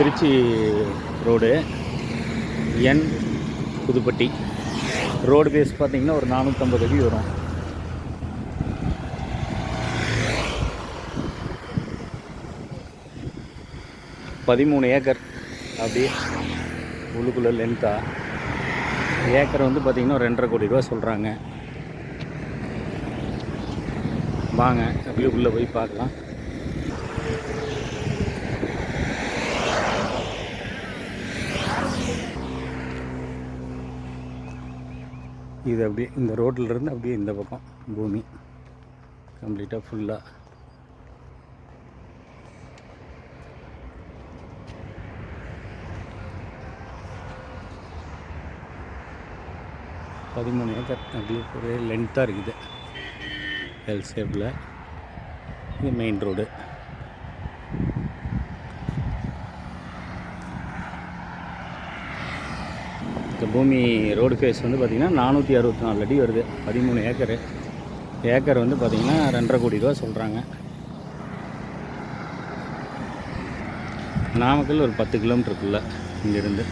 Trichy road என் Pudupatti road base பார்த்திங்கன்னா ஒரு 450 அடி வரும். $13 ஏக்கர் அப்படியே உள்ளுக்குள்ளே லென்த்தாக. ஏக்கர் வந்து பார்த்திங்கன்னா ஒரு 2.5 கோடி ரூபா சொல்கிறாங்க. வாங்க அப்படியே உள்ளே போய் பார்க்கலாம். இது அப்படியே இந்த ரோட்டிலிருந்து அப்படியே இந்த பக்கம் பூமி கம்ப்ளீட்டாக ஃபுல்லாக $13 ஏக்கர் அப்படியே ஒரே லென்த்தாக இருக்குது. எல் ஷேப்பில். இது மெயின் ரோடு. இந்த பூமி ரோடு ஃபேஸ் வந்து பார்த்திங்கன்னா 464 அடி வருது. 13 ஏக்கரு. ஏக்கர் வந்து பார்த்திங்கன்னா 2.5 கோடி ரூபா சொல்கிறாங்க. நாமக்கல் ஒரு 10 கிலோமீட்டருக்குள்ளே இங்கேருந்து.